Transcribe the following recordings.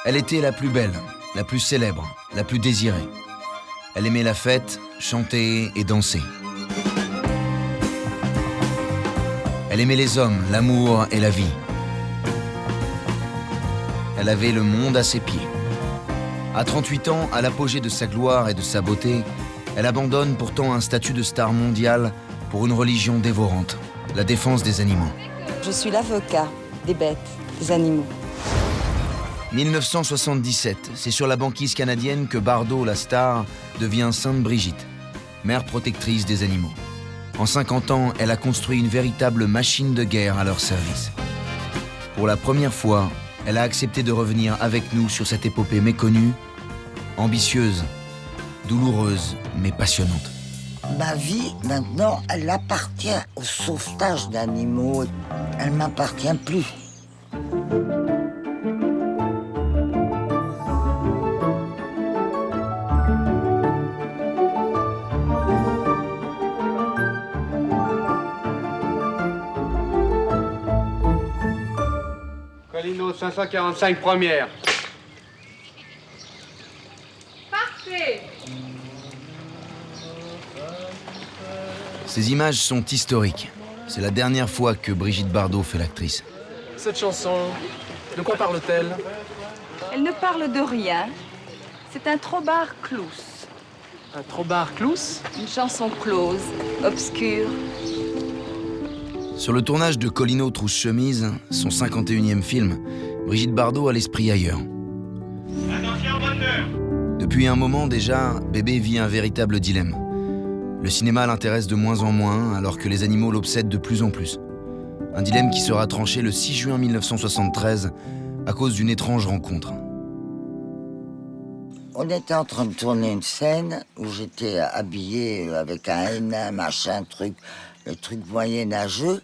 Elle était la plus belle, la plus célèbre, la plus désirée. Elle aimait la fête, chanter et danser. Elle aimait les hommes, l'amour et la vie. Elle avait le monde à ses pieds. À 38 ans, à l'apogée de sa gloire et de sa beauté, elle abandonne pourtant un statut de star mondiale pour une religion dévorante, la défense des animaux. Je suis l'avocat des bêtes, des animaux. 1977, c'est sur la banquise canadienne que Bardot, la star, devient Sainte Brigitte, mère protectrice des animaux. En 50 ans, elle a construit une véritable machine de guerre à leur service. Pour la première fois, elle a accepté de revenir avec nous sur cette épopée méconnue, ambitieuse, douloureuse, mais passionnante. Ma vie, maintenant, elle appartient au sauvetage d'animaux. Elle ne m'appartient plus. Colino 545 première. Parfait. Ces images sont historiques. C'est la dernière fois que Brigitte Bardot fait l'actrice. Cette chanson, de quoi parle-t-elle? Elle ne parle de rien. C'est un trobar clous. Un trobar clous? Une chanson close, obscure. Sur le tournage de Colino Trousse-Chemise, son 51e film, Brigitte Bardot a l'esprit ailleurs. Attention, moteur. Depuis un moment déjà, bébé vit un véritable dilemme. Le cinéma l'intéresse de moins en moins, alors que les animaux l'obsèdent de plus en plus. Un dilemme qui sera tranché le 6 juin 1973 à cause d'une étrange rencontre. On était en train de tourner une scène où j'étais habillé avec un hennin, machin, truc, le truc moyenâgeux.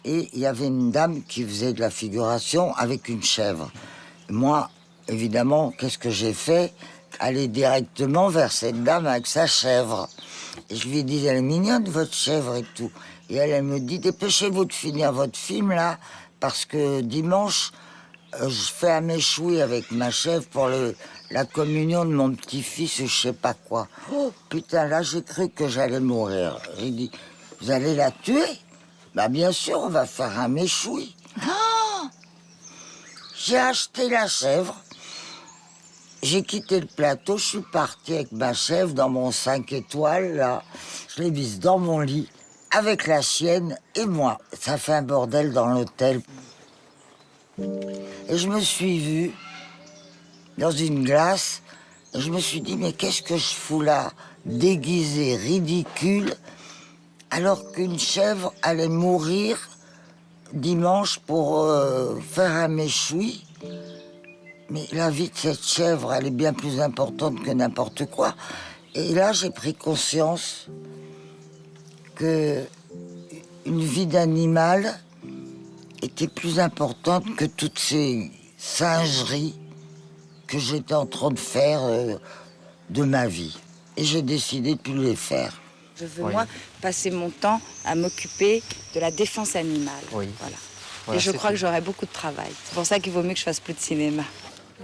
Et il y avait une dame qui faisait de la figuration avec une chèvre. Moi, évidemment, qu'est-ce que j'ai fait? Aller directement vers cette dame avec sa chèvre. Et je lui ai dit, elle est mignonne, votre chèvre et tout. Et elle me dit, dépêchez-vous de finir votre film, là, parce que dimanche, je fais un méchoui avec ma chèvre pour la communion de mon petit-fils ou je sais pas quoi. Oh, putain, là, j'ai cru que j'allais mourir. J'ai dit, vous allez la tuer? Bah, bien sûr, on va faire un méchoui. Oh, j'ai acheté la chèvre. J'ai quitté le plateau, je suis parti avec ma chèvre dans mon 5 étoiles, là. Je l'ai mise dans mon lit, avec la chienne et moi. Ça fait un bordel dans l'hôtel. Et je me suis vue dans une glace, et je me suis dit, mais qu'est-ce que je fous là, déguisée, ridicule, alors qu'une chèvre allait mourir dimanche pour faire un méchoui. Mais la vie de cette chèvre, elle est bien plus importante que n'importe quoi. Et là, j'ai pris conscience que une vie d'animal était plus importante que toutes ces singeries que j'étais en train de faire de ma vie. Et j'ai décidé de plus les faire. Je veux, moi, passer mon temps à m'occuper de la défense animale. Oui. Voilà. Voilà, Et je c'est crois tout. que j'aurai beaucoup de travail. C'est pour ça qu'il vaut mieux que je fasse plus de cinéma.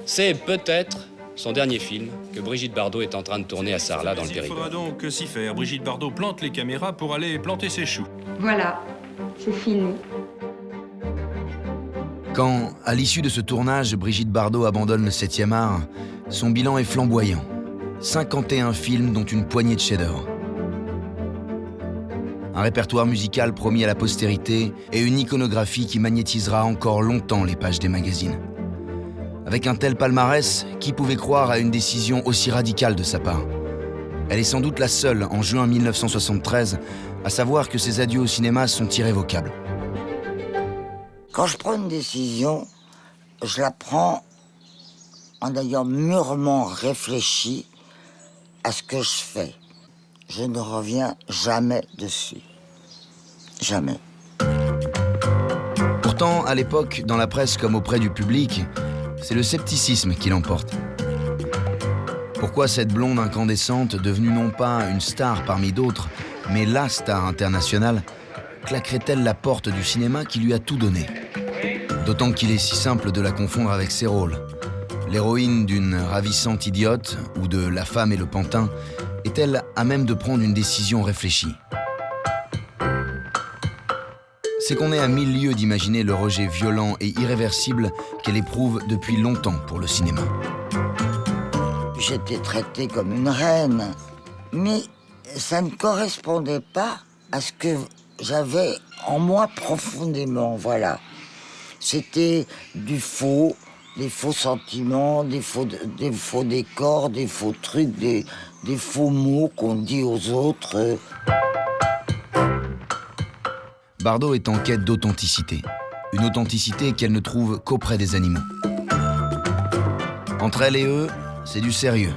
C'est peut-être son dernier film que Brigitte Bardot est en train de tourner à Sarlat dans le Il faudra Périgord. donc s'y faire. Brigitte Bardot plante les caméras pour aller planter ses choux. Voilà, c'est fini. Quand, à l'issue de ce tournage, Brigitte Bardot abandonne le 7e art, son bilan est flamboyant. 51 films, dont une poignée de chefs-d'œuvre. Un répertoire musical promis à la postérité et une iconographie qui magnétisera encore longtemps les pages des magazines. Avec un tel palmarès, qui pouvait croire à une décision aussi radicale de sa part? Elle est sans doute la seule, en juin 1973, à savoir que ses adieux au cinéma sont irrévocables. Quand je prends une décision, je la prends en ayant mûrement réfléchi à ce que je fais. Je ne reviens jamais dessus. Jamais. Pourtant, à l'époque, dans la presse comme auprès du public, c'est le scepticisme qui l'emporte. Pourquoi cette blonde incandescente, devenue non pas une star parmi d'autres, mais la star internationale, claquerait-elle la porte du cinéma qui lui a tout donné? D'autant qu'il est si simple de la confondre avec ses rôles. L'héroïne d'une ravissante idiote ou de La femme et le pantin est-elle à même de prendre une décision réfléchie? C'est qu'on est à 1000 lieues d'imaginer le rejet violent et irréversible qu'elle éprouve depuis longtemps pour le cinéma. J'étais traitée comme une reine, mais ça ne correspondait pas à ce que j'avais en moi profondément, voilà. C'était du faux, des faux sentiments, des faux décors, des faux trucs, des faux mots qu'on dit aux autres. Bardot est en quête d'authenticité. Une authenticité qu'elle ne trouve qu'auprès des animaux. Entre elle et eux, c'est du sérieux.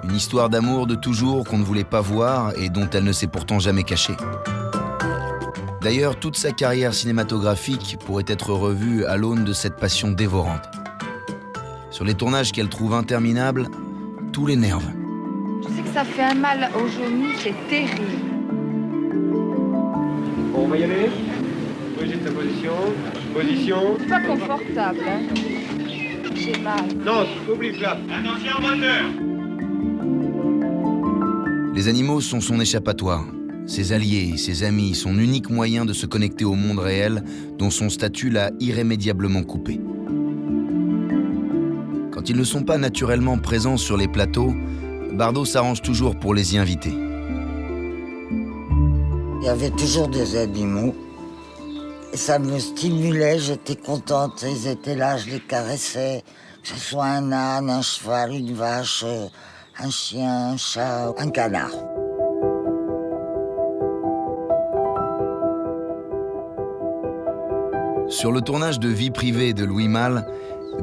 Une histoire d'amour de toujours qu'on ne voulait pas voir et dont elle ne s'est pourtant jamais cachée. D'ailleurs, toute sa carrière cinématographique pourrait être revue à l'aune de cette passion dévorante. Sur les tournages qu'elle trouve interminables, tout l'énerve. Je sais que ça fait un mal aux genoux, c'est terrible. Bon, on va y aller. Brigitte, ta position. Position. C'est pas confortable, hein. J'ai mal. Non, oublie là. Attention, moteur. Les animaux sont son échappatoire. Ses alliés, ses amis, son unique moyen de se connecter au monde réel dont son statut l'a irrémédiablement coupé. Quand ils ne sont pas naturellement présents sur les plateaux, Bardot s'arrange toujours pour les y inviter. Il y avait toujours des animaux. Et ça me stimulait, j'étais contente. Ils étaient là, je les caressais. Que ce soit un âne, un cheval, une vache, un chien, un chat, un canard. Sur le tournage de Vie privée de Louis Malle,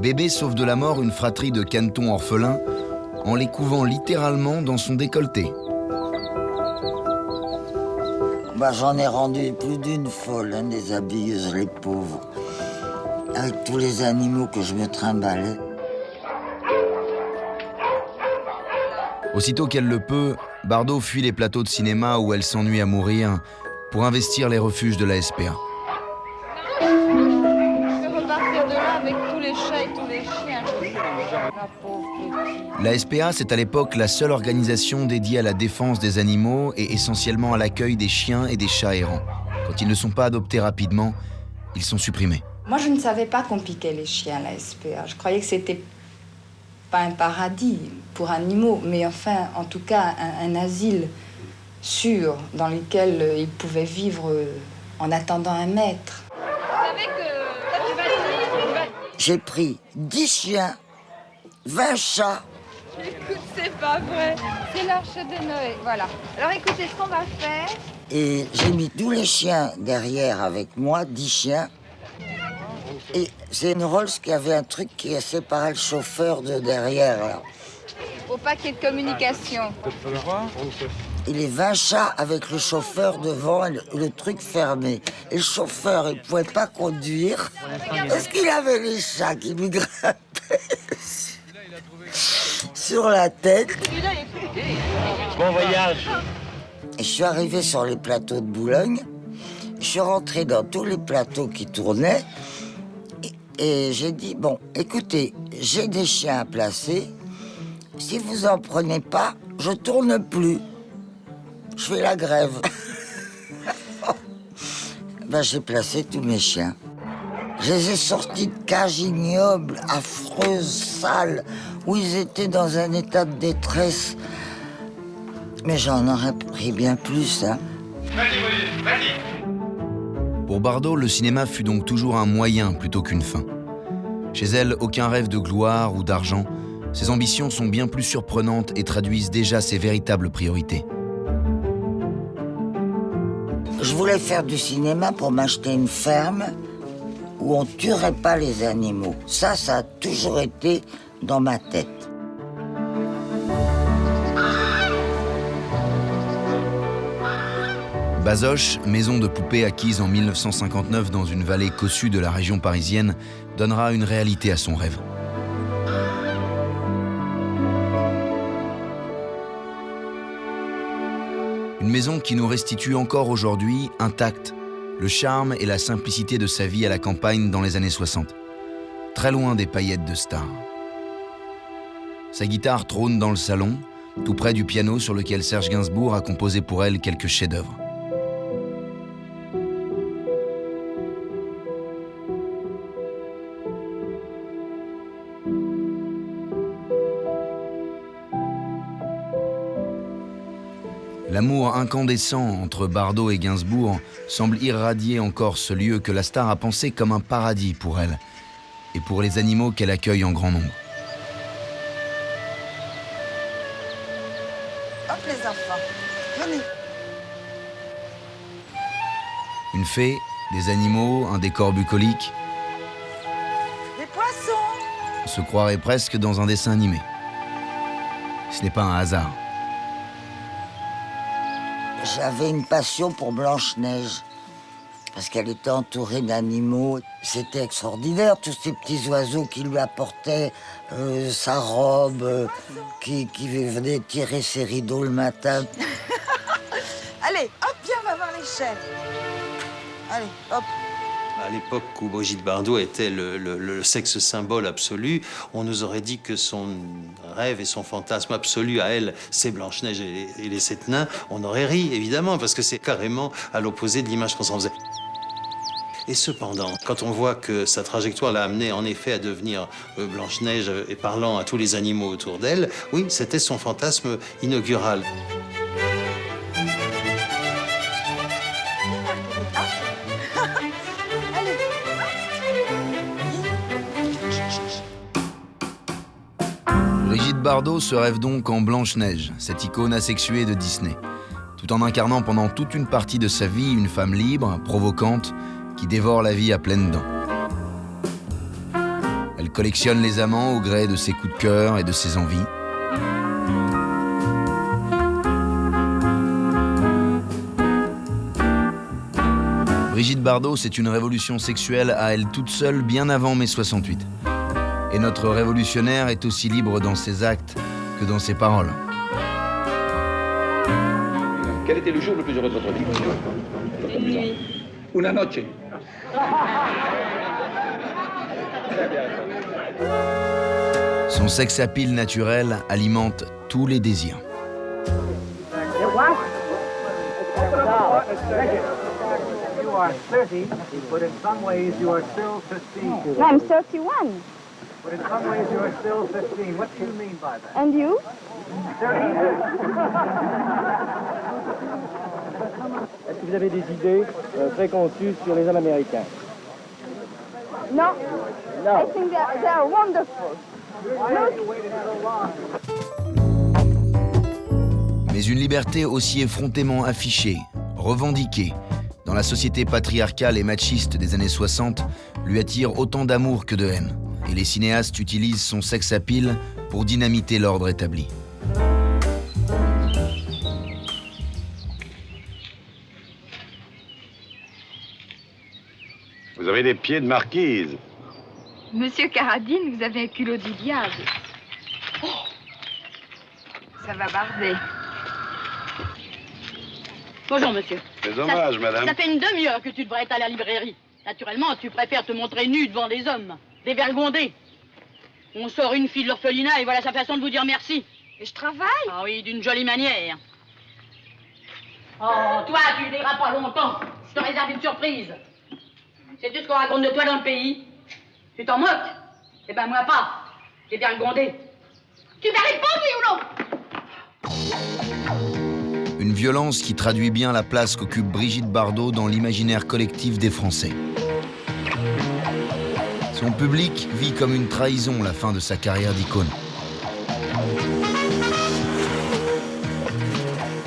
Bébé sauve de la mort une fratrie de canetons orphelins en les couvant littéralement dans son décolleté. J'en ai rendu plus d'une folle, hein, des habilleuses, les pauvres. Avec tous les animaux que je me trimballais. Aussitôt qu'elle le peut, Bardot fuit les plateaux de cinéma où elle s'ennuie à mourir pour investir les refuges de la SPA. Je vais repartir de là avec tous les chats et tous les chiens. Ma pauvre petite. La SPA, c'est à l'époque la seule organisation dédiée à la défense des animaux et essentiellement à l'accueil des chiens et des chats errants. Quand ils ne sont pas adoptés rapidement, ils sont supprimés. Moi, je ne savais pas qu'on piquait les chiens, la SPA. Je croyais que c'était pas un paradis pour animaux, mais enfin, en tout cas, un asile sûr dans lequel ils pouvaient vivre en attendant un maître. Vous savez que... J'ai pris 10 chiens, 20 chats. Écoute, c'est pas vrai. C'est l'arche de Noé, voilà. Alors écoutez, ce qu'on va faire... Et j'ai mis tous les chiens derrière avec moi, 10 chiens. Et c'est une Rolls qui avait un truc qui séparait le chauffeur de derrière, là. Au paquet de communication. Et les 20 chats avec le chauffeur devant et le truc fermé. Et le chauffeur, il pouvait pas conduire parce qu'il avait les chats qui lui grimpaient sur la tête. Bon voyage. Et je suis arrivé sur les plateaux de Boulogne. Je suis rentré dans tous les plateaux qui tournaient. Et j'ai dit, bon, écoutez, j'ai des chiens à placer. Si vous en prenez pas, je tourne plus. Je fais la grève. J'ai placé tous mes chiens. Je les ai sortis de cages ignobles, affreuses, sales, où ils étaient dans un état de détresse. Mais j'en aurais pris bien plus, hein. Vas-y, Brigitte, vas-y. Pour Bardot, le cinéma fut donc toujours un moyen plutôt qu'une fin. Chez elle, aucun rêve de gloire ou d'argent. Ses ambitions sont bien plus surprenantes et traduisent déjà ses véritables priorités. Je voulais faire du cinéma pour m'acheter une ferme où on ne tuerait pas les animaux. Ça a toujours été dans ma tête. Bazoches, maison de poupées acquise en 1959 dans une vallée cossue de la région parisienne, donnera une réalité à son rêve. Une maison qui nous restitue encore aujourd'hui, intacte, le charme et la simplicité de sa vie à la campagne dans les années 60. Très loin des paillettes de stars. Sa guitare trône dans le salon, tout près du piano sur lequel Serge Gainsbourg a composé pour elle quelques chefs-d'œuvre. L'amour incandescent entre Bardot et Gainsbourg semble irradier encore ce lieu que la star a pensé comme un paradis pour elle et pour les animaux qu'elle accueille en grand nombre. Hop les enfants, venez. Une fée, des animaux, un décor bucolique. Des poissons. On se croirait presque dans un dessin animé. Ce n'est pas un hasard. J'avais une passion pour Blanche-Neige, parce qu'elle était entourée d'animaux. C'était extraordinaire, tous ces petits oiseaux qui lui apportaient sa robe, qui venaient tirer ses rideaux le matin. Allez, hop, viens, on va voir les chèvres. Allez, hop. À l'époque où Brigitte Bardot était le sexe symbole absolu, on nous aurait dit que son rêve et son fantasme absolu à elle, c'est Blanche-Neige et les 7 nains. On aurait ri, évidemment, parce que c'est carrément à l'opposé de l'image qu'on s'en faisait. Et cependant, quand on voit que sa trajectoire l'a amenée en effet à devenir Blanche-Neige et parlant à tous les animaux autour d'elle, oui, c'était son fantasme inaugural. Brigitte Bardot se rêve donc en Blanche-Neige, cette icône asexuée de Disney, tout en incarnant pendant toute une partie de sa vie une femme libre, provocante, qui dévore la vie à pleines dents. Elle collectionne les amants au gré de ses coups de cœur et de ses envies. Brigitte Bardot, c'est une révolution sexuelle à elle toute seule bien avant mai 68. Et notre révolutionnaire est aussi libre dans ses actes que dans ses paroles. Quel était le jour le plus heureux de votre vie? Une nuit. Una noche. Son sex appeal naturel alimente tous les désirs. You are 30, but in some ways you are still 15. I'm 31. But in some ways you are still 15. What do you mean by that? And you? Est-ce que vous avez des idées préconçues sur les hommes américains? No. No. I think they are wonderful. Mais une liberté aussi effrontément affichée, revendiquée, dans la société patriarcale et machiste des années 60, lui attire autant d'amour que de haine. Et les cinéastes utilisent son sex appeal pour dynamiter l'ordre établi. Vous avez des pieds de marquise. Monsieur Carradine, vous avez un culot du diable. Oh, ça va barder. Bonjour, monsieur. C'est dommage, madame. Ça fait une demi-heure que tu devrais être à la librairie. Naturellement, tu préfères te montrer nu devant des hommes, dévergondés. On sort une fille de l'orphelinat et voilà sa façon de vous dire merci. Et je travaille. Ah oui, d'une jolie manière. Oh, toi, tu n'iras pas longtemps. Je te réserve une surprise. Sais-tu ce qu'on raconte de toi dans le pays? Tu t'en moques? Eh ben, moi pas. Dévergondé. Tu vas répondre, oui ou non? Une violence qui traduit bien la place qu'occupe Brigitte Bardot dans l'imaginaire collectif des Français. Son public vit comme une trahison la fin de sa carrière d'icône.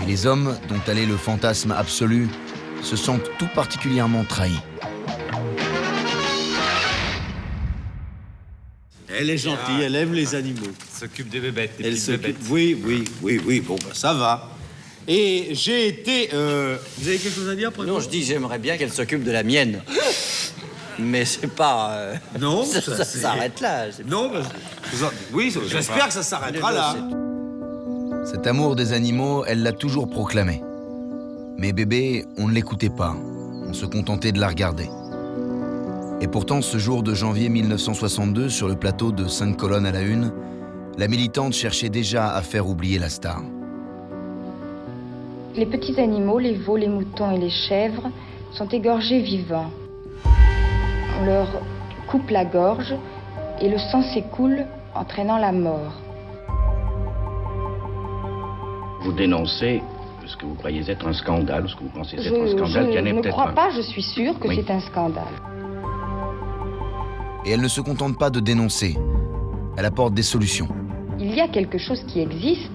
Et les hommes, dont elle est le fantasme absolu, se sentent tout particulièrement trahis. Elle est gentille, elle aime les animaux. S'occupe des bébêtes, des Elle petites s'occupe. bébêtes. Oui, bon, bah, ça va. Et j'ai été. Vous avez quelque chose à dire, Non, je dis j'aimerais bien qu'elle s'occupe de la mienne. Mais c'est pas. Non, ça c'est- s'arrête là. Non, oui, j'espère que ça s'arrêtera là. Cet amour des animaux, elle l'a toujours proclamé. Mais bébé, on ne l'écoutait pas. On se contentait de la regarder. Et pourtant, ce jour de janvier 1962, sur le plateau de 5 colonnes à la une, la militante cherchait déjà à faire oublier la star. Les petits animaux, les veaux, les moutons et les chèvres, sont égorgés vivants. On leur coupe la gorge et le sang s'écoule, entraînant la mort. Vous dénoncez ce que vous croyez être un scandale, ce que vous pensez être un scandale, qui en est peut-être un. Je ne crois pas, je suis sûre que c'est un scandale. Et elle ne se contente pas de dénoncer, elle apporte des solutions. Il y a quelque chose qui existe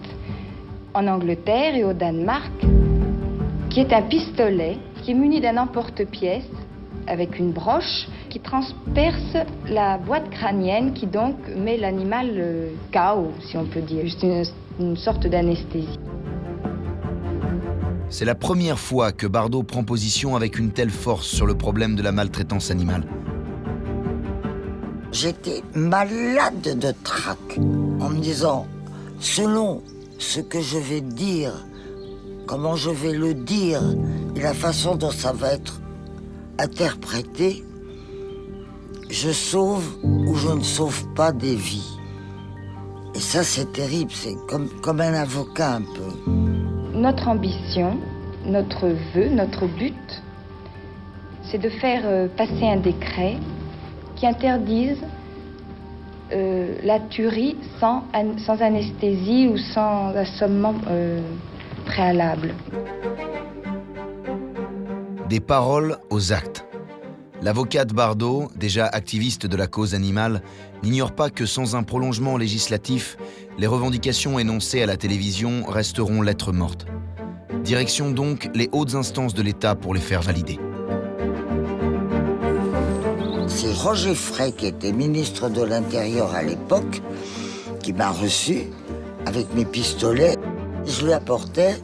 en Angleterre et au Danemark, qui est un pistolet qui est muni d'un emporte-pièce avec une broche qui transperce la boîte crânienne qui donc met l'animal KO, si on peut dire, juste une sorte d'anesthésie. C'est la première fois que Bardot prend position avec une telle force sur le problème de la maltraitance animale. J'étais malade de trac en me disant, selon ce que je vais dire, comment je vais le dire et la façon dont ça va être interprété, je sauve ou je ne sauve pas des vies. Et ça, c'est terrible, c'est comme un avocat un peu. Notre ambition, notre vœu, notre but, c'est de faire passer un décret qui interdise la tuerie sans anesthésie ou sans assommement préalable. Des paroles aux actes. L'avocate Bardot, déjà activiste de la cause animale, n'ignore pas que sans un prolongement législatif, les revendications énoncées à la télévision resteront lettres mortes. Direction donc les hautes instances de l'État pour les faire valider. C'est Roger Frey, qui était ministre de l'Intérieur à l'époque, qui m'a reçu avec mes pistolets. Je lui apportais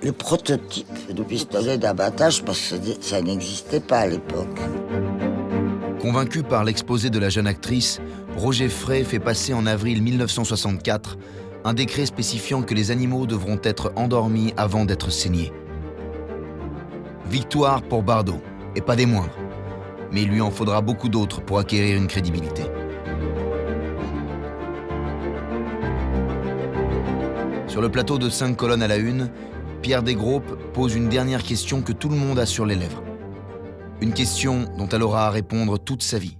le prototype de pistolet d'abattage parce que ça n'existait pas à l'époque. Convaincu par l'exposé de la jeune actrice, Roger Frey fait passer en avril 1964 un décret spécifiant que les animaux devront être endormis avant d'être saignés. Victoire pour Bardot, et pas des moindres. Mais il lui en faudra beaucoup d'autres pour acquérir une crédibilité. Sur le plateau de 5 colonnes à la une, Pierre Desgroupes pose une dernière question que tout le monde a sur les lèvres. Une question dont elle aura à répondre toute sa vie.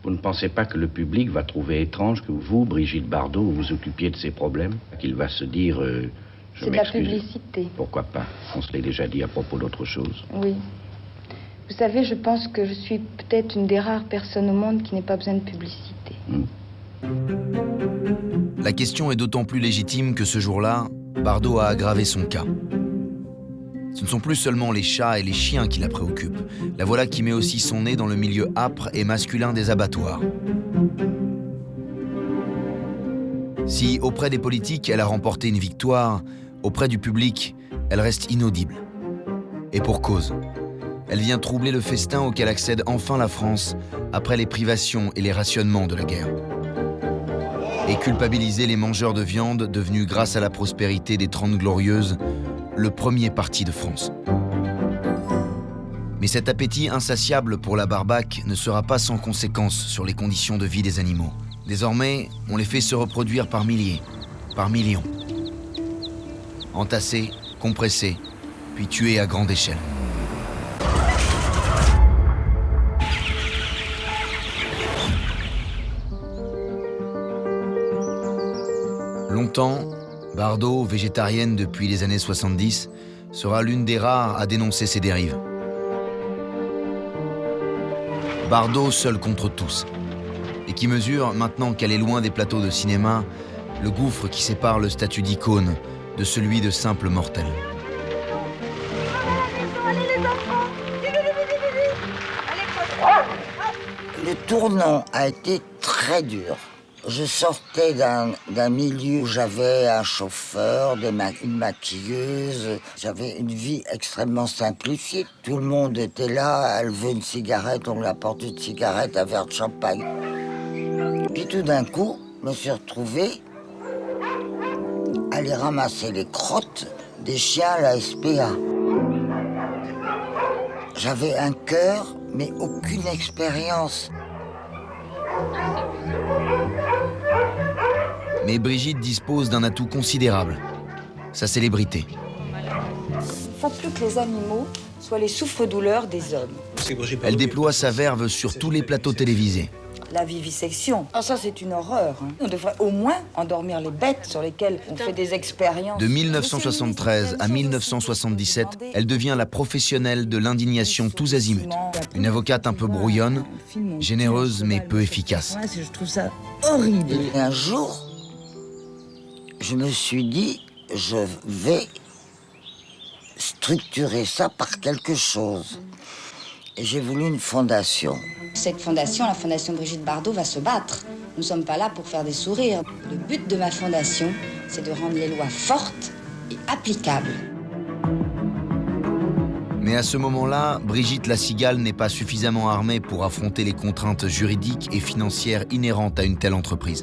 Vous ne pensez pas que le public va trouver étrange que vous, Brigitte Bardot, vous vous occupiez de ces problèmes? Qu'il va se dire, je c'est de la m'excuse. publicité. Pourquoi pas? On se l'est déjà dit à propos d'autre chose. Oui. Vous savez, je pense que je suis peut-être une des rares personnes au monde qui n'ait pas besoin de publicité. La question est d'autant plus légitime que ce jour-là, Bardot a aggravé son cas. Ce ne sont plus seulement les chats et les chiens qui la préoccupent. La voilà qui met aussi son nez dans le milieu âpre et masculin des abattoirs. Si, auprès des politiques, elle a remporté une victoire, auprès du public, elle reste inaudible. Et pour cause. Elle vient troubler le festin auquel accède enfin la France après les privations et les rationnements de la guerre. Et culpabiliser les mangeurs de viande devenus, grâce à la prospérité des 30 Glorieuses, le premier parti de France. Mais cet appétit insatiable pour la barbaque ne sera pas sans conséquences sur les conditions de vie des animaux. Désormais, on les fait se reproduire par milliers, par millions. Entassés, compressés, puis tués à grande échelle. Longtemps, Bardot, végétarienne depuis les années 70, sera l'une des rares à dénoncer ces dérives. Bardot seule contre tous, et qui mesure, maintenant qu'elle est loin des plateaux de cinéma, le gouffre qui sépare le statut d'icône de celui de simple mortel. Le tournant a été très dur. Je sortais d'un milieu où j'avais un chauffeur, une maquilleuse. J'avais une vie extrêmement simplifiée. Tout le monde était là, elle veut une cigarette, on lui apporte une cigarette, un verre de champagne. Puis tout d'un coup, je me suis retrouvé à aller ramasser les crottes des chiens à la SPA. J'avais un cœur, mais aucune expérience. Mais Brigitte dispose d'un atout considérable, sa célébrité. Il ne faut plus que les animaux soient les souffres-douleurs des hommes. Elle déploie sa verve sur tous les plateaux télévisés. La vivisection, ça c'est une horreur. On devrait au moins endormir les bêtes sur lesquelles on fait des expériences. De 1973 à 1977, elle devient la professionnelle de l'indignation tous azimuts. Une avocate un peu brouillonne, généreuse mais peu efficace. Je trouve ça horrible. Et un jour, je me suis dit, je vais structurer ça par quelque chose. Et j'ai voulu une fondation. Cette fondation, la Fondation Brigitte Bardot, va se battre. Nous ne sommes pas là pour faire des sourires. Le but de ma fondation, c'est de rendre les lois fortes et applicables. Mais à ce moment-là, Brigitte la Cigale n'est pas suffisamment armée pour affronter les contraintes juridiques et financières inhérentes à une telle entreprise.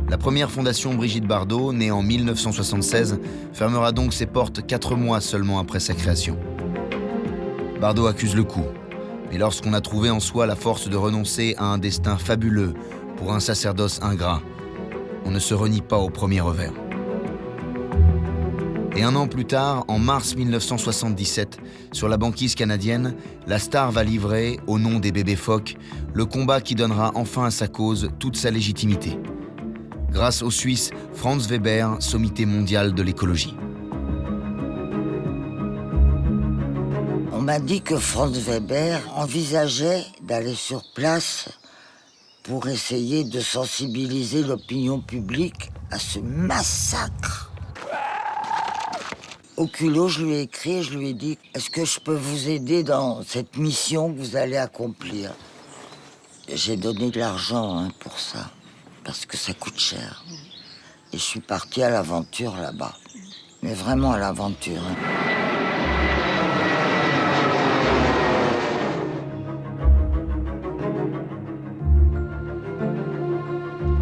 La première fondation Brigitte Bardot, née en 1976, fermera donc ses portes 4 mois seulement après sa création. Bardot accuse le coup, mais lorsqu'on a trouvé en soi la force de renoncer à un destin fabuleux pour un sacerdoce ingrat, on ne se renie pas au premier revers. Et un an plus tard, en mars 1977, sur la banquise canadienne, la star va livrer, au nom des bébés phoques, le combat qui donnera enfin à sa cause toute sa légitimité. Grâce au Suisse Franz Weber, sommité mondiale de l'écologie. On m'a dit que Franz Weber envisageait d'aller sur place pour essayer de sensibiliser l'opinion publique à ce massacre. Au culot, je lui ai écrit, je lui ai dit « Est-ce que je peux vous aider dans cette mission que vous allez accomplir ?» J'ai donné de l'argent pour ça, parce que ça coûte cher. Et je suis partie à l'aventure là-bas. Mais vraiment à l'aventure.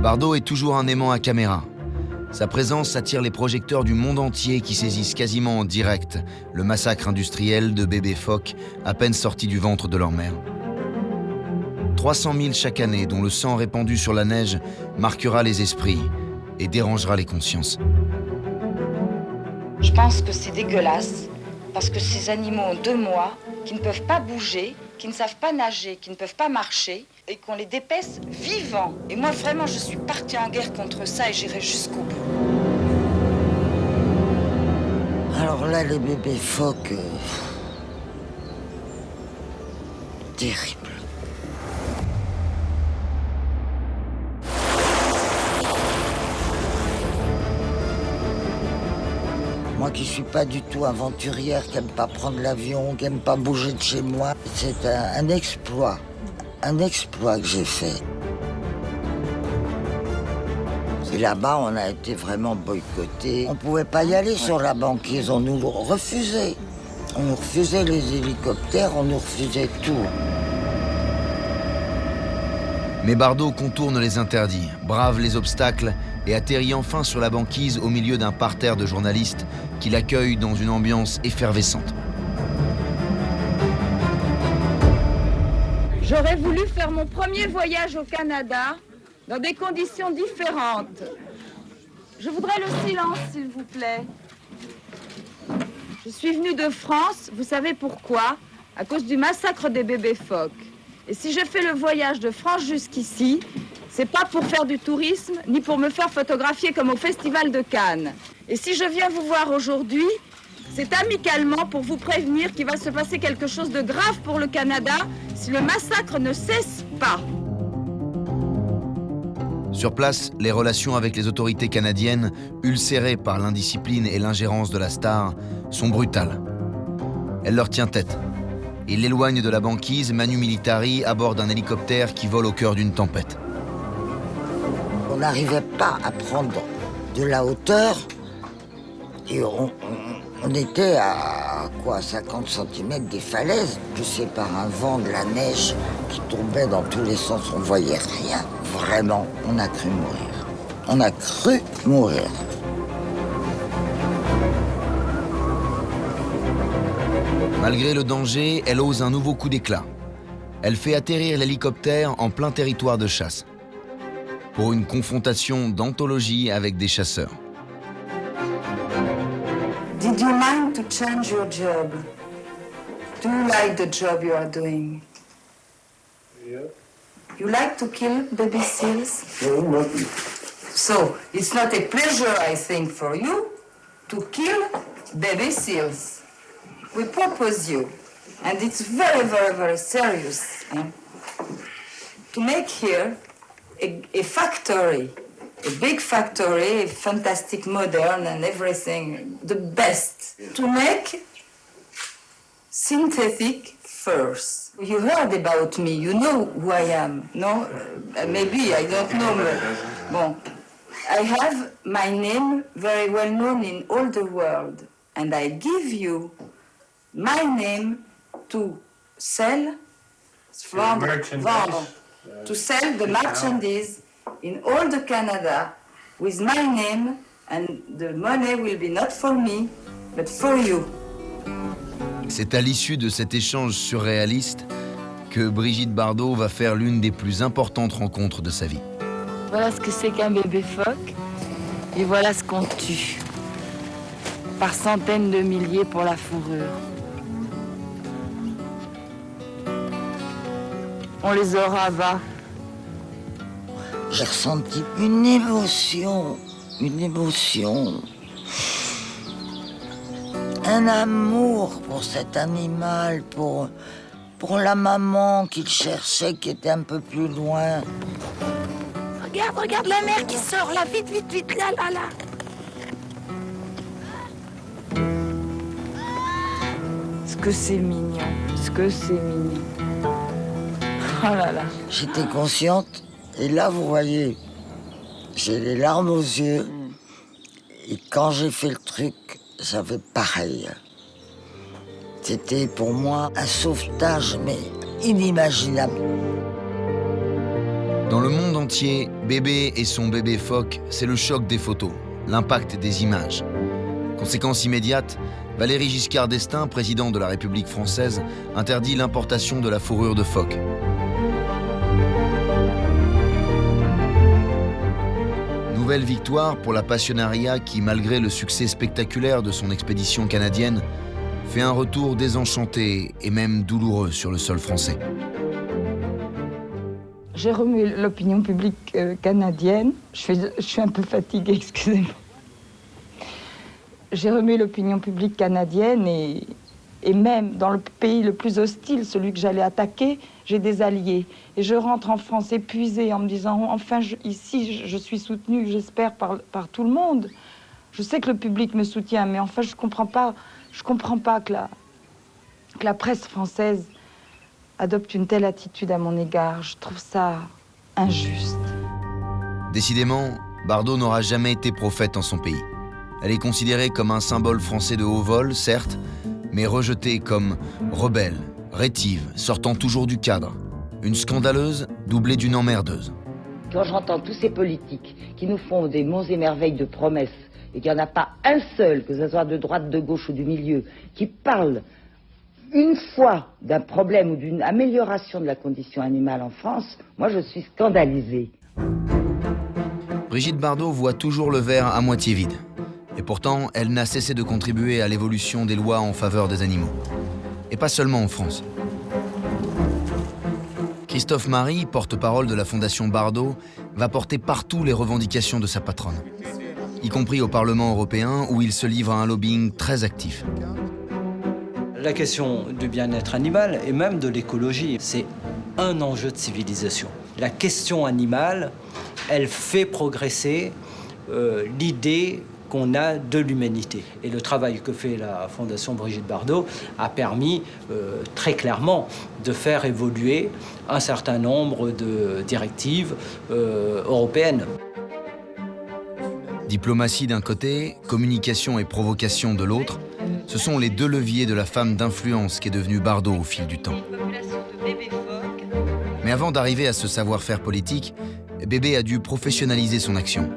Bardot est toujours un aimant à caméra. Sa présence attire les projecteurs du monde entier qui saisissent quasiment en direct le massacre industriel de bébés phoques à peine sortis du ventre de leur mère. 300 000 chaque année, dont le sang répandu sur la neige marquera les esprits et dérangera les consciences. Je pense que c'est dégueulasse, parce que ces animaux ont 2 mois, qui ne peuvent pas bouger, qui ne savent pas nager, qui ne peuvent pas marcher, et qu'on les dépaisse vivants. Et moi, vraiment, je suis partie en guerre contre ça et j'irai jusqu'au bout. Alors là, les bébés phoques... terrible. Moi qui suis pas du tout aventurière, qui aime pas prendre l'avion, qui aime pas bouger de chez moi, c'est un exploit que j'ai fait. Et là-bas, on a été vraiment boycottés. On pouvait pas y aller sur la banquise, on nous refusait. On nous refusait les hélicoptères, on nous refusait tout. Mais Bardot contourne les interdits, brave les obstacles et atterrit enfin sur la banquise au milieu d'un parterre de journalistes qui l'accueillent dans une ambiance effervescente. J'aurais voulu faire mon premier voyage au Canada dans des conditions différentes. Je voudrais le silence, s'il vous plaît. Je suis venue de France, vous savez pourquoi? À cause du massacre des bébés phoques. Et si je fais le voyage de France jusqu'ici, c'est pas pour faire du tourisme, ni pour me faire photographier comme au Festival de Cannes. Et si je viens vous voir aujourd'hui, c'est amicalement pour vous prévenir qu'il va se passer quelque chose de grave pour le Canada si le massacre ne cesse pas. Sur place, les relations avec les autorités canadiennes, ulcérées par l'indiscipline et l'ingérence de la star, sont brutales. Elle leur tient tête. Il l'éloigne de la banquise, Manu Militari, à bord d'un hélicoptère qui vole au cœur d'une tempête. On n'arrivait pas à prendre de la hauteur et on était à quoi, 50 cm des falaises, poussé par un vent, de la neige qui tombait dans tous les sens, on voyait rien. Vraiment, on a cru mourir. On a cru mourir. Malgré le danger, elle ose un nouveau coup d'éclat. Elle fait atterrir l'hélicoptère en plein territoire de chasse. pour une confrontation d'anthologie avec des chasseurs. Did you mind to change your job? Do you like the job you are doing? Yeah. You like to kill baby seals? No, not. So, it's not a pleasure, I think, for you to kill baby seals. We propose you, and it's very, very, very serious, to make here a factory, a big factory, a fantastic, modern, and everything, the best, to make synthetic furs. You heard about me, you know who I am, no? Maybe, I don't know, but, bon. I have my name very well known in all the world, and I give you my name to sell, to sell the merchandise in all the Canada with my name, and the money will be not for me, but for you. C'est à l'issue de cet échange surréaliste que Brigitte Bardot va faire l'une des plus importantes rencontres de sa vie. Voilà ce que c'est qu'un bébé phoque, et voilà ce qu'on tue, par centaines de milliers pour la fourrure. On les aura, va. J'ai ressenti une émotion, un amour pour cet animal, pour la maman qu'il cherchait, qui était un peu plus loin. Regarde la mère qui sort, là, vite, là. Ce que c'est mignon. Oh là là. J'étais consciente, et là, vous voyez, j'ai les larmes aux yeux. Et quand j'ai fait le truc, ça fait pareil. C'était pour moi un sauvetage, mais inimaginable. Dans le monde entier, Bébé et son bébé phoque, c'est le choc des photos, l'impact des images. Conséquence immédiate, Valéry Giscard d'Estaing, président de la République française, interdit l'importation de la fourrure de phoque. Nouvelle victoire pour la Pasionaria qui, malgré le succès spectaculaire de son expédition canadienne, fait un retour désenchanté et même douloureux sur le sol français. J'ai remué l'opinion publique canadienne. Je suis un peu fatiguée, excusez-moi. J'ai remué l'opinion publique canadienne et même dans le pays le plus hostile, celui que j'allais attaquer, j'ai des alliés. Et je rentre en France épuisée en me disant, enfin, ici, je suis soutenue, j'espère, par tout le monde. Je sais que le public me soutient, mais enfin, je comprends pas que la presse française adopte une telle attitude à mon égard. Je trouve ça injuste. Décidément, Bardot n'aura jamais été prophète en son pays. Elle est considérée comme un symbole français de haut vol, certes, mais rejetée comme rebelle, rétive, sortant toujours du cadre. Une scandaleuse doublée d'une emmerdeuse. Quand j'entends tous ces politiques qui nous font des monts et merveilles de promesses et qu'il n'y en a pas un seul, que ce soit de droite, de gauche ou du milieu, qui parle une fois d'un problème ou d'une amélioration de la condition animale en France, moi je suis scandalisée. Brigitte Bardot voit toujours le verre à moitié vide. Et pourtant, elle n'a cessé de contribuer à l'évolution des lois en faveur des animaux. Et pas seulement en France. Christophe Marie, porte-parole de la Fondation Bardot, va porter partout les revendications de sa patronne, y compris au Parlement européen où il se livre à un lobbying très actif. La question du bien-être animal et même de l'écologie, c'est un enjeu de civilisation. La question animale, elle fait progresser l'idée qu'on a de l'humanité. Et le travail que fait la Fondation Brigitte Bardot a permis très clairement de faire évoluer un certain nombre de directives européennes. Diplomatie d'un côté, communication et provocation de l'autre, ce sont les deux leviers de la femme d'influence qu'est devenue Bardot au fil du temps. Mais avant d'arriver à ce savoir-faire politique, Bébé a dû professionnaliser son action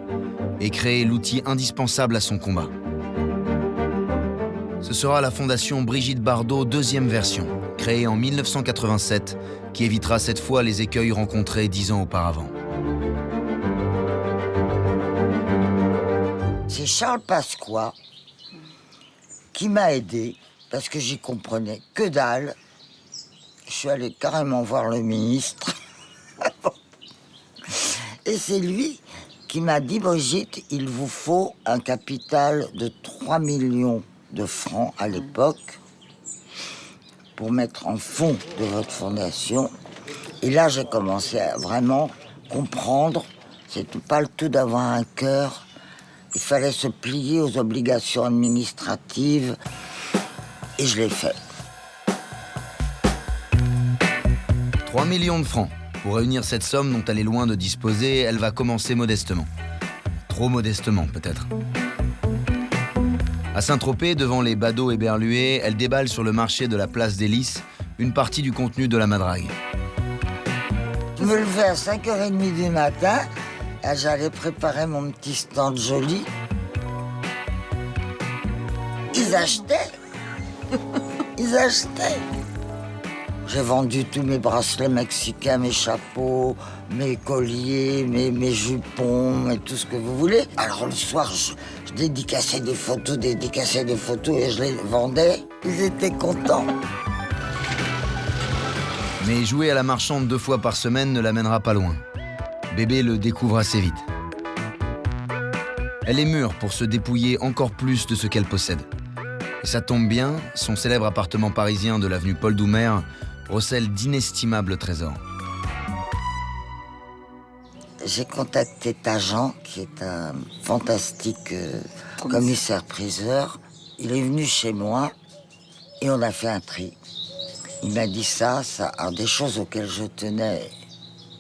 et créer l'outil indispensable à son combat. Ce sera la Fondation Brigitte Bardot deuxième version, créée en 1987, qui évitera cette fois les écueils rencontrés 10 ans auparavant. C'est Charles Pasqua qui m'a aidé, parce que j'y comprenais que dalle. Je suis allée carrément voir le ministre. Et c'est lui qui m'a dit, Brigitte, il vous faut un capital de 3 millions de francs à l'époque pour mettre en fonds de votre fondation. Et là, j'ai commencé à vraiment comprendre, c'est pas le tout d'avoir un cœur. Il fallait se plier aux obligations administratives. Et je l'ai fait. 3 millions de francs. Pour réunir cette somme dont elle est loin de disposer, elle va commencer modestement. Trop modestement, peut-être. À Saint-Tropez, devant les badauds éberlués, elle déballe sur le marché de la place des Lys une partie du contenu de la madrague. Je me levais à 5h30 du matin, et j'allais préparer mon petit stand joli. Ils achetaient. Ils achetaient. J'ai vendu tous mes bracelets mexicains, mes chapeaux, mes colliers, mes jupons, et tout ce que vous voulez. Alors le soir, je dédicaçais des photos et je les vendais. Ils étaient contents. Mais jouer à la marchande 2 fois par semaine ne l'amènera pas loin. Bébé le découvre assez vite. Elle est mûre pour se dépouiller encore plus de ce qu'elle possède. Et ça tombe bien, son célèbre appartement parisien de l'avenue Paul Doumer recèle d'inestimables trésors. J'ai contacté Tajan, qui est un fantastique commissaire-priseur. Il est venu chez moi et on a fait un tri. Il m'a dit ça, alors des choses auxquelles je tenais,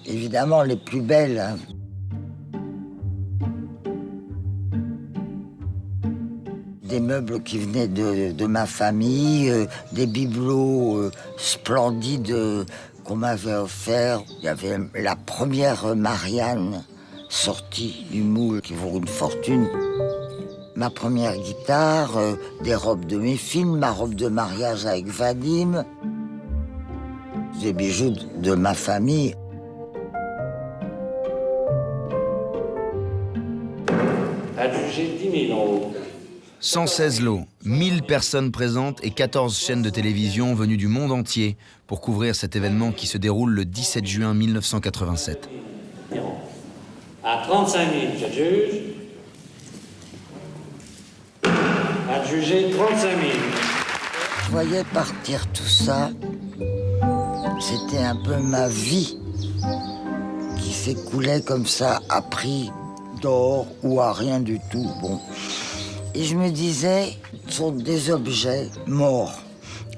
évidemment les plus belles. Hein. Des meubles qui venaient de ma famille, des bibelots splendides qu'on m'avait offerts. Il y avait la première Marianne sortie du moule qui vaut une fortune. Ma première guitare, des robes de mes films, ma robe de mariage avec Vadim, des bijoux de ma famille. Adjugé 10 000 en haut. 116 lots, 1000 personnes présentes et 14 chaînes de télévision venues du monde entier pour couvrir cet événement qui se déroule le 17 juin 1987. À 35 000, j'adjuge. Adjugé 35 000. Je voyais partir tout ça. C'était un peu ma vie qui s'écoulait comme ça, à prix d'or ou à rien du tout. Bon. Et je me disais, ce sont des objets morts.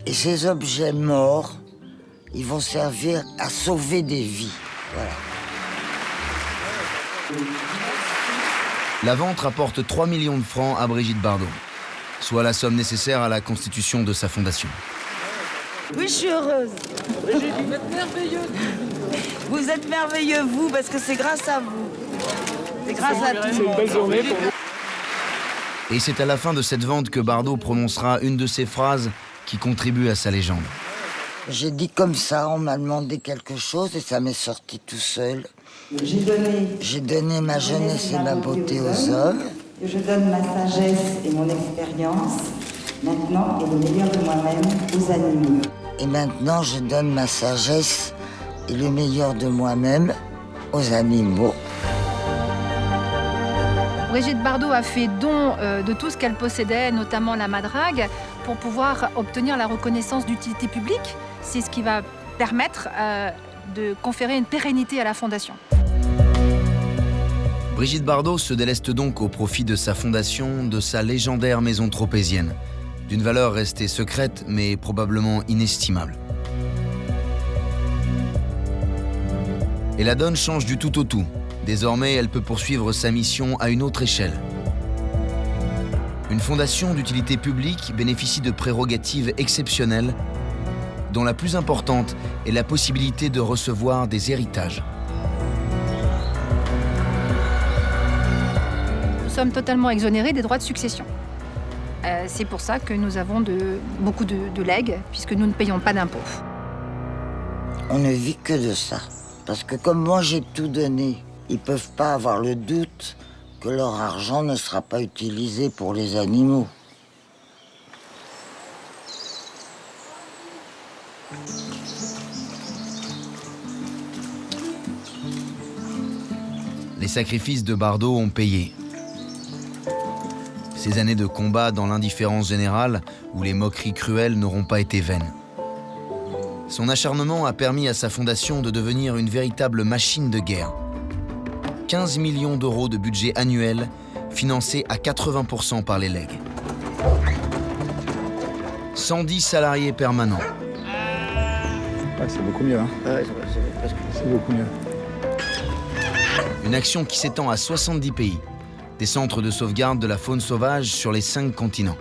Et ces objets morts, ils vont servir à sauver des vies. Voilà. La vente rapporte 3 millions de francs à Brigitte Bardot, soit la somme nécessaire à la constitution de sa fondation. Oui, je suis heureuse. Brigitte, vous êtes merveilleuse. Vous êtes merveilleux, vous, parce que c'est grâce à vous. C'est grâce à tout. C'est une belle journée pour vous. Et c'est à la fin de cette vente que Bardot prononcera une de ces phrases qui contribue à sa légende. J'ai dit comme ça, on m'a demandé quelque chose et ça m'est sorti tout seul. J'ai donné ma jeunesse et ma beauté aux hommes. Je donne ma sagesse et mon expérience, maintenant, et le meilleur de moi-même aux animaux. Et maintenant, je donne ma sagesse et le meilleur de moi-même aux animaux. Brigitte Bardot a fait don de tout ce qu'elle possédait, notamment la madrague, pour pouvoir obtenir la reconnaissance d'utilité publique. C'est ce qui va permettre de conférer une pérennité à la fondation. Brigitte Bardot se déleste donc au profit de sa fondation, de sa légendaire maison tropézienne, d'une valeur restée secrète mais probablement inestimable. Et la donne change du tout au tout. Désormais, elle peut poursuivre sa mission à une autre échelle. Une fondation d'utilité publique bénéficie de prérogatives exceptionnelles, dont la plus importante est la possibilité de recevoir des héritages. Nous sommes totalement exonérés des droits de succession. C'est pour ça que nous avons beaucoup de legs, puisque nous ne payons pas d'impôts. On ne vit que de ça. Parce que comme moi j'ai tout donné, ils ne peuvent pas avoir le doute que leur argent ne sera pas utilisé pour les animaux. Les sacrifices de Bardot ont payé. Ces années de combat dans l'indifférence générale, où les moqueries cruelles n'auront pas été vaines. Son acharnement a permis à sa fondation de devenir une véritable machine de guerre. 15 millions d'euros de budget annuel, financé à 80% par les legs. 110 salariés permanents. Ouais, c'est beaucoup mieux. Hein. Ouais, c'est beaucoup mieux. Une action qui s'étend à 70 pays. Des centres de sauvegarde de la faune sauvage sur les 5 continents.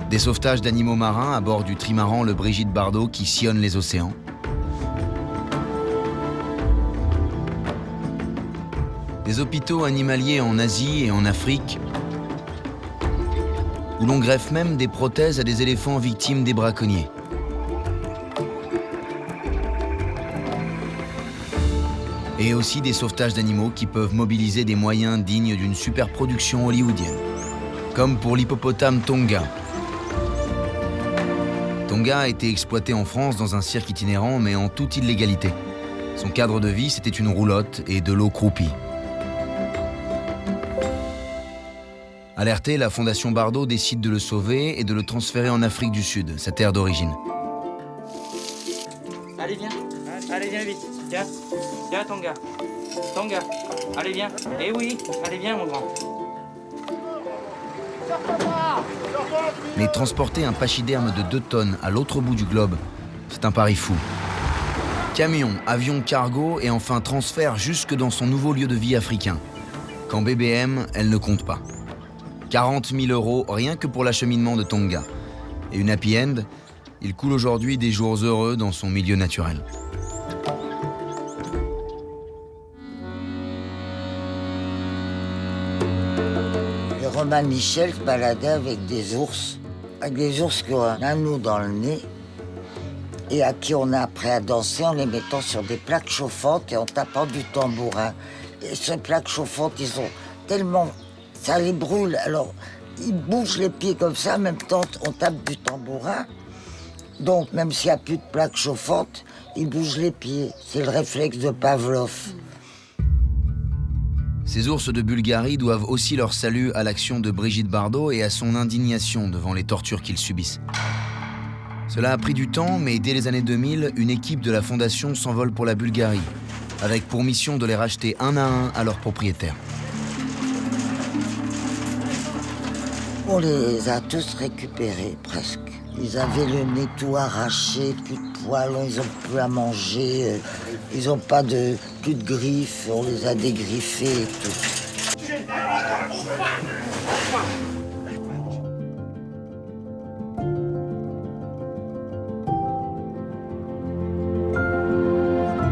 Des sauvetages d'animaux marins à bord du trimaran le Brigitte Bardot qui sillonne les océans. Des hôpitaux animaliers en Asie et en Afrique, où l'on greffe même des prothèses à des éléphants victimes des braconniers. Et aussi des sauvetages d'animaux qui peuvent mobiliser des moyens dignes d'une superproduction hollywoodienne. Comme pour l'hippopotame Tonga. Tonga a été exploité en France dans un cirque itinérant, mais en toute illégalité. Son cadre de vie, c'était une roulotte et de l'eau croupie. Alertée, la Fondation Bardot décide de le sauver et de le transférer en Afrique du Sud, sa terre d'origine. Allez, viens. Allez, viens vite. Tiens. Tiens, Tonga. Tonga. Allez, viens. Eh oui. Allez, viens, mon grand. Mais transporter un pachyderme de 2 tonnes à l'autre bout du globe, c'est un pari fou. Camion, avion, cargo et enfin transfert jusque dans son nouveau lieu de vie africain. Quand BBM, elle ne compte pas. 40 000 € rien que pour l'acheminement de Tonga. Et une happy end, il coule aujourd'hui des jours heureux dans son milieu naturel. Roman Michel se baladait avec des ours qui ont un anneau dans le nez et à qui on a appris à danser en les mettant sur des plaques chauffantes et en tapant du tambourin. Et ces plaques chauffantes, ils ont tellement... ça les brûle, alors ils bougent les pieds comme ça, en même temps on tape du tambourin. Donc même s'il n'y a plus de plaques chauffantes, ils bougent les pieds. C'est le réflexe de Pavlov. Ces ours de Bulgarie doivent aussi leur salut à l'action de Brigitte Bardot et à son indignation devant les tortures qu'ils subissent. Cela a pris du temps, mais dès les années 2000, une équipe de la Fondation s'envole pour la Bulgarie, avec pour mission de les racheter un à un à leurs propriétaires. On les a tous récupérés, presque. Ils avaient le nez tout arraché, plus de poils, ils n'ont plus à manger, ils n'ont plus de griffes, on les a dégriffés et tout.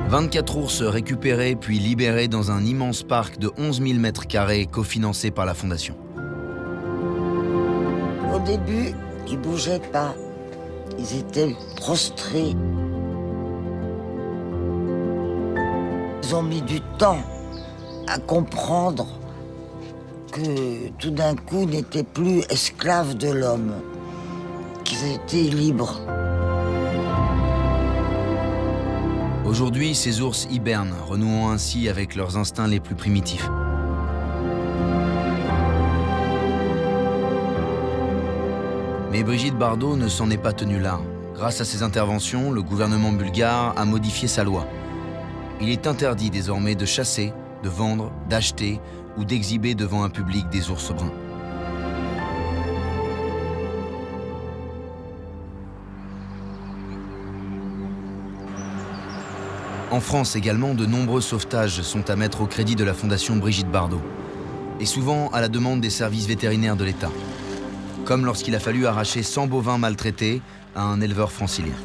« 24 ours récupérés puis libérés dans un immense parc de 11 000 mètres carrés cofinancé par la Fondation. Au début, ils ne bougeaient pas. Ils étaient prostrés. Ils ont mis du temps à comprendre que tout d'un coup, ils n'étaient plus esclaves de l'homme, qu'ils étaient libres. Aujourd'hui, ces ours hibernent, renouant ainsi avec leurs instincts les plus primitifs. Mais Brigitte Bardot ne s'en est pas tenue là. Grâce à ses interventions, le gouvernement bulgare a modifié sa loi. Il est interdit désormais de chasser, de vendre, d'acheter ou d'exhiber devant un public des ours bruns. En France également, de nombreux sauvetages sont à mettre au crédit de la Fondation Brigitte Bardot, et souvent à la demande des services vétérinaires de l'État, comme lorsqu'il a fallu arracher 100 bovins maltraités à un éleveur francilien.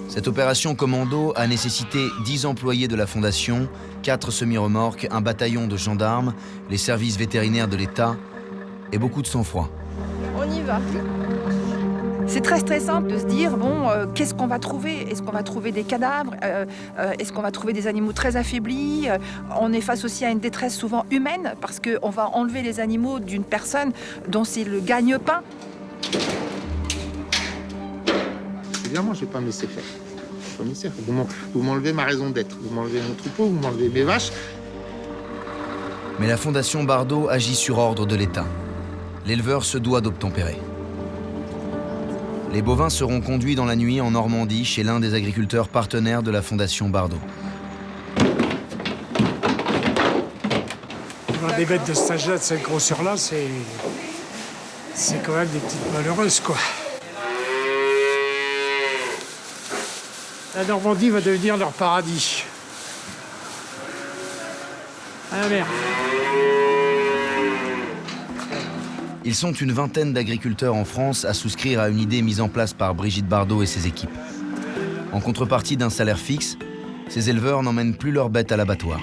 Cette opération commando a nécessité 10 employés de la Fondation, 4 semi-remorques, un bataillon de gendarmes, les services vétérinaires de l'État et beaucoup de sang-froid. On y va. C'est très stressant de se dire, bon, qu'est-ce qu'on va trouver? Est-ce qu'on va trouver des cadavres? Est-ce qu'on va trouver des animaux très affaiblis? On est face aussi à une détresse souvent humaine, parce qu'on va enlever les animaux d'une personne dont c'est le gagne-pain. Évidemment, je ne vais pas me laisser faire. Je vais pas me laisser faire. Vous m'enlevez ma raison d'être. Vous m'enlevez mon troupeau, vous m'enlevez mes vaches. Mais la Fondation Bardot agit sur ordre de l'État. L'éleveur se doit d'obtempérer. Les bovins seront conduits dans la nuit en Normandie chez l'un des agriculteurs partenaires de la Fondation Bardot. Des bêtes de cet âge-là, de cette grosseur-là, c'est quand même des petites malheureuses, quoi. La Normandie va devenir leur paradis. Ah merde. Ils sont une vingtaine d'agriculteurs en France à souscrire à une idée mise en place par Brigitte Bardot et ses équipes. En contrepartie d'un salaire fixe, ces éleveurs n'emmènent plus leurs bêtes à l'abattoir.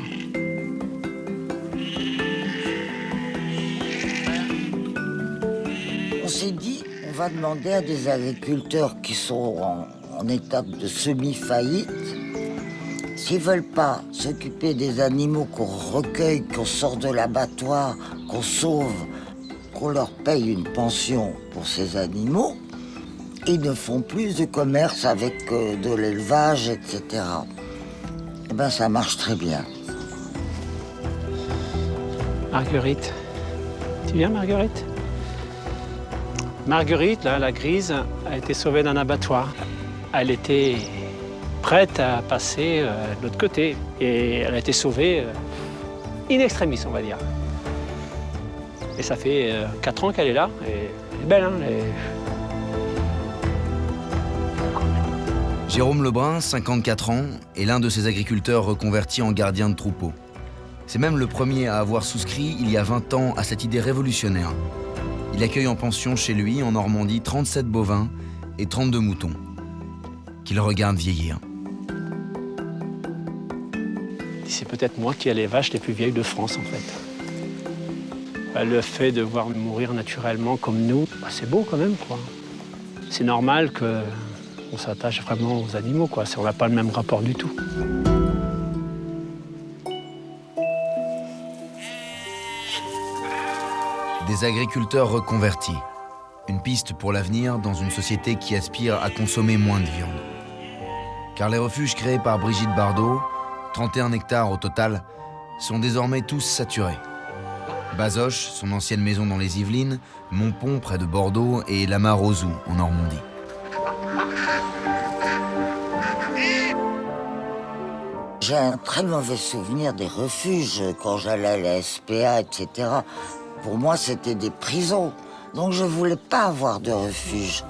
On s'est dit, on va demander à des agriculteurs qui sont en étape de semi-faillite, s'ils veulent pas s'occuper des animaux qu'on recueille, qu'on sort de l'abattoir, qu'on sauve, qu'on leur paye une pension pour ces animaux, ils ne font plus de commerce avec de l'élevage, etc. Eh bien, ça marche très bien. Marguerite. Tu viens, Marguerite? Marguerite, là, la grise, a été sauvée d'un abattoir. Elle était prête à passer de l'autre côté. Et elle a été sauvée in extremis, on va dire. Et ça fait 4 ans qu'elle est là. Et elle est belle, hein, Jérôme Lebrun, 54 ans, est l'un de ces agriculteurs reconvertis en gardien de troupeau. C'est même le premier à avoir souscrit, il y a 20 ans, à cette idée révolutionnaire. Il accueille en pension chez lui, en Normandie, 37 bovins et 32 moutons, qu'il regarde vieillir. C'est peut-être moi qui ai les vaches les plus vieilles de France, en fait. Le fait de voir mourir naturellement comme nous, c'est beau quand même, quoi. C'est normal qu'on s'attache vraiment aux animaux, quoi. On n'a pas le même rapport du tout. Des agriculteurs reconvertis. Une piste pour l'avenir dans une société qui aspire à consommer moins de viande. Car les refuges créés par Brigitte Bardot, 31 hectares au total, sont désormais tous saturés. Bazoches, son ancienne maison dans les Yvelines, Montpont près de Bordeaux et Lamar-aux-Oux en Normandie. J'ai un très mauvais souvenir des refuges quand j'allais à la SPA, etc. Pour moi, c'était des prisons. Donc je ne voulais pas avoir de refuge.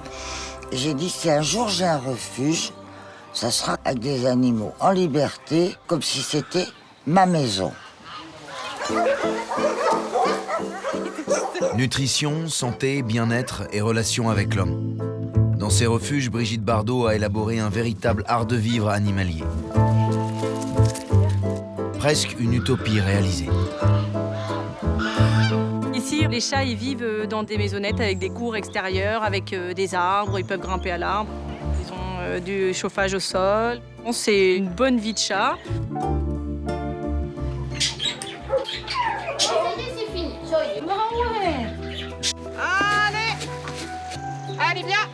J'ai dit, si un jour j'ai un refuge, ça sera avec des animaux en liberté, comme si c'était ma maison. Nutrition, santé, bien-être et relations avec l'homme. Dans ces refuges, Brigitte Bardot a élaboré un véritable art de vivre animalier. Presque une utopie réalisée. Ici, les chats, ils vivent dans des maisonnettes avec des cours extérieurs, avec des arbres, ils peuvent grimper à l'arbre. Ils ont du chauffage au sol. C'est une bonne vie de chat. C'est fini. Allez, viens.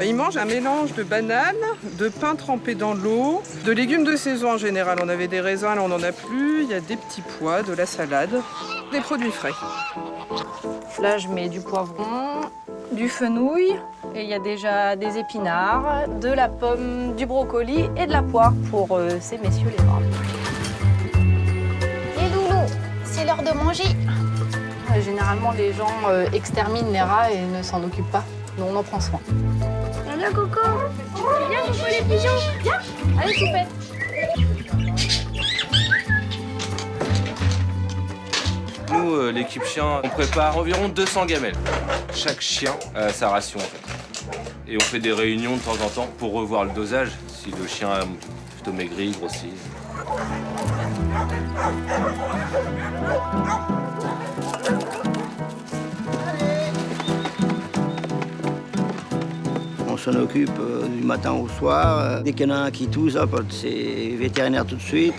Ils mangent un mélange de bananes, de pain trempé dans l'eau, de légumes de saison en général. On avait des raisins, là on n'en a plus. Il y a des petits pois, de la salade, des produits frais. Là, je mets du poivron, du fenouil, et il y a déjà des épinards, de la pomme, du brocoli et de la poire pour ces messieurs les braves. Les loulous, c'est l'heure de manger. Généralement, les gens exterminent les rats et ne s'en occupent pas. Nous, on en prend soin. Viens, Coco. Viens, Coco, les pigeons. Viens. Allez, Toupette. Nous, l'équipe chien, on prépare environ 200 gamelles. Chaque chien a sa ration, en fait. Et on fait des réunions de temps en temps pour revoir le dosage, si le chien a plutôt maigri, grossi. s'en occupe du matin au soir. Dès qu'il y en a un qui tousse, hop, c'est vétérinaire tout de suite.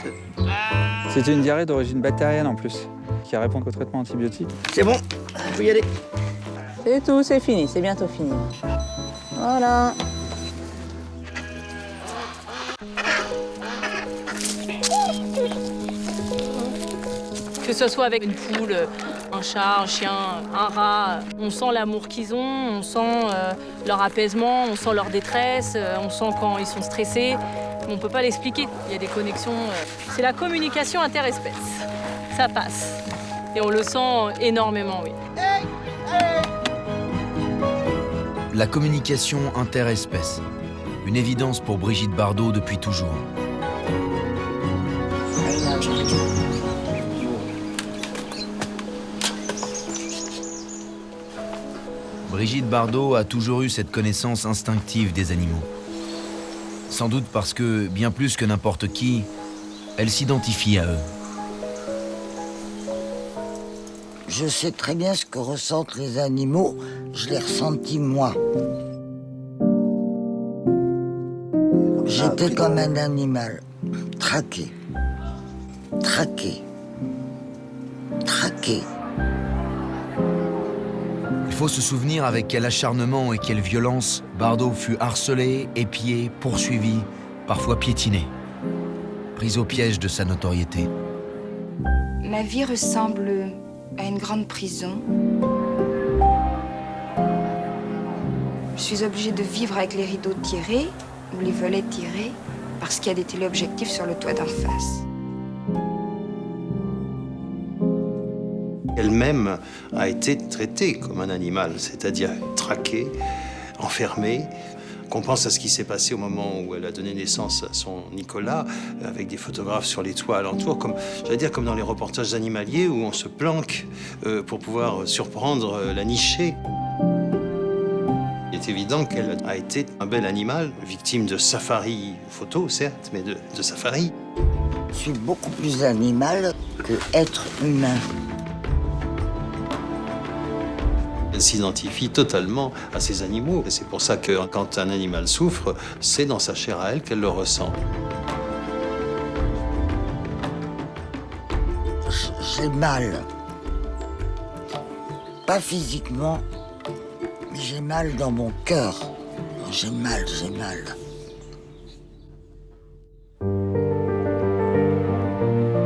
C'était une diarrhée d'origine bactérienne en plus, qui répond qu'au traitement antibiotique. C'est bon, il faut y aller. C'est tout, c'est fini, c'est bientôt fini. Voilà. Que ce soit avec une poule, un chat, un chien, un rat, on sent l'amour qu'ils ont, on sent leur apaisement, on sent leur détresse, on sent quand ils sont stressés. On ne peut pas l'expliquer. Il y a des connexions. C'est la communication interespèce. Ça passe. Et on le sent énormément, oui. La communication interespèce. Une évidence pour Brigitte Bardot depuis toujours. Brigitte Bardot a toujours eu cette connaissance instinctive des animaux. Sans doute parce que, bien plus que n'importe qui, elle s'identifie à eux. Je sais très bien ce que ressentent les animaux, je l'ai ressenti moi. J'étais comme un animal, traqué, traqué, traqué. Il faut se souvenir avec quel acharnement et quelle violence Bardot fut harcelé, épié, poursuivi, parfois piétiné, prise au piège de sa notoriété. Ma vie ressemble à une grande prison. Je suis obligée de vivre avec les rideaux tirés ou les volets tirés parce qu'il y a des téléobjectifs sur le toit d'en face. Elle-même a été traitée comme un animal, c'est-à-dire traquée, enfermée. Qu'on pense à ce qui s'est passé au moment où elle a donné naissance à son Nicolas, avec des photographes sur les toits alentours, comme dans les reportages animaliers où on se planque pour pouvoir surprendre la nichée. Il est évident qu'elle a été un bel animal, victime de safari photo, certes, mais de safari. Je suis beaucoup plus animal que être humain. Elle s'identifie totalement à ces animaux. C'est pour ça que quand un animal souffre, c'est dans sa chair à elle qu'elle le ressent. J'ai mal. Pas physiquement, mais j'ai mal dans mon cœur. J'ai mal, j'ai mal.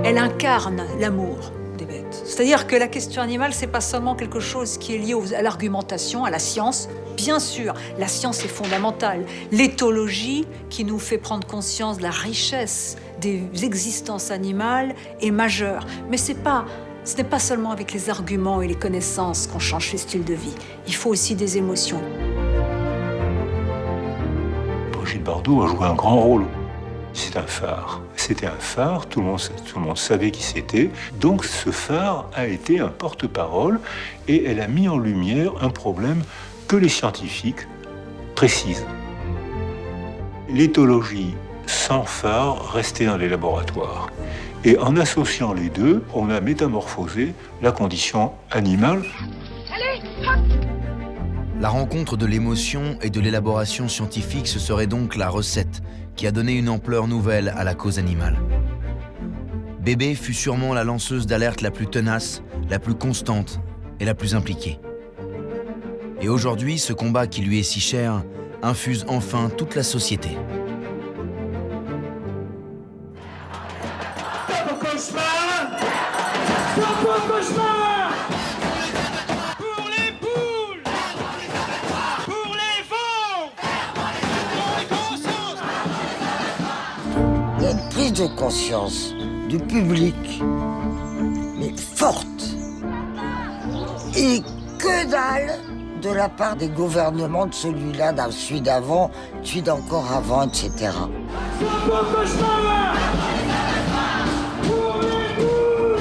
Elle incarne l'amour des bêtes. C'est-à-dire que la question animale, c'est pas seulement quelque chose qui est lié à l'argumentation, à la science. Bien sûr, la science est fondamentale. L'éthologie, qui nous fait prendre conscience de la richesse des existences animales, est majeure. Mais ce n'est pas seulement avec les arguments et les connaissances qu'on change ses styles de vie. Il faut aussi des émotions. Brigitte Bardot a joué un grand rôle. C'est un phare. C'était un phare, tout le monde savait qui c'était. Donc ce phare a été un porte-parole et elle a mis en lumière un problème que les scientifiques précisent. L'éthologie sans phare restait dans les laboratoires. Et en associant les deux, on a métamorphosé la condition animale. Allez, hop! La rencontre de l'émotion et de l'élaboration scientifique, ce serait donc la recette qui a donné une ampleur nouvelle à la cause animale. Bébé fut sûrement la lanceuse d'alerte la plus tenace, la plus constante et la plus impliquée. Et aujourd'hui, ce combat qui lui est si cher infuse enfin toute la société. Stop au cauchemar! Stop au cauchemar! Pour les poules! Pour les veaux! Il y a une prise de conscience du public, mais forte. Et que dalle de la part des gouvernements, de celui-là, de celui d'avant, de celui d'encore avant, etc. Stop au cauchemar! Pour les poules!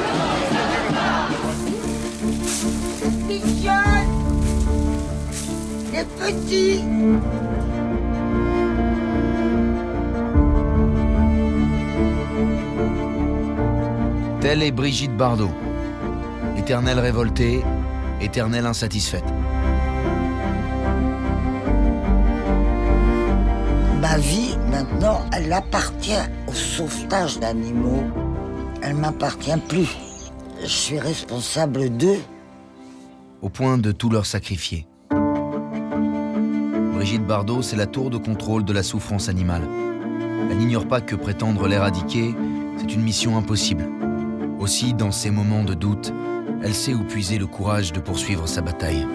Les jeunes, les petits. Telle est Brigitte Bardot, éternelle révoltée, éternelle insatisfaite. Ma vie, maintenant, elle appartient au sauvetage d'animaux. Elle m'appartient plus. Je suis responsable d'eux. Au point de tout leur sacrifier. Brigitte Bardot, c'est la tour de contrôle de la souffrance animale. Elle n'ignore pas que prétendre l'éradiquer, c'est une mission impossible. Aussi, dans ces moments de doute, elle sait où puiser le courage de poursuivre sa bataille.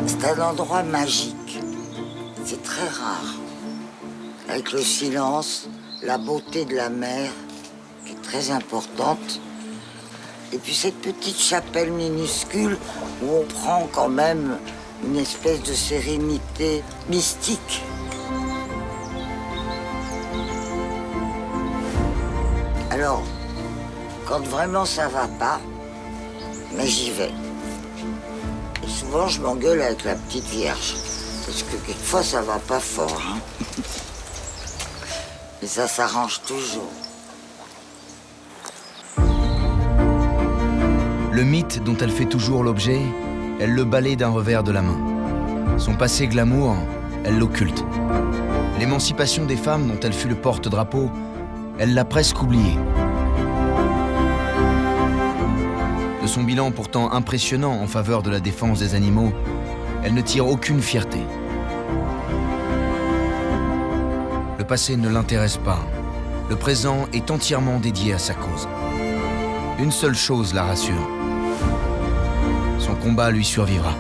C'est un endroit magique. C'est très rare. Avec le silence, la beauté de la mer, qui est très importante. Et puis cette petite chapelle minuscule où on prend quand même une espèce de sérénité mystique. Alors, quand vraiment ça va pas, mais j'y vais. Et souvent je m'engueule avec la petite vierge, parce que quelquefois ça va pas fort, hein. Mais ça s'arrange toujours. Le mythe dont elle fait toujours l'objet, elle le balaie d'un revers de la main. Son passé glamour, elle l'occulte. L'émancipation des femmes dont elle fut le porte-drapeau, elle l'a presque oublié. De son bilan pourtant impressionnant en faveur de la défense des animaux, elle ne tire aucune fierté. Le passé ne l'intéresse pas. Le présent est entièrement dédié à sa cause. Une seule chose la rassure. Son combat lui survivra.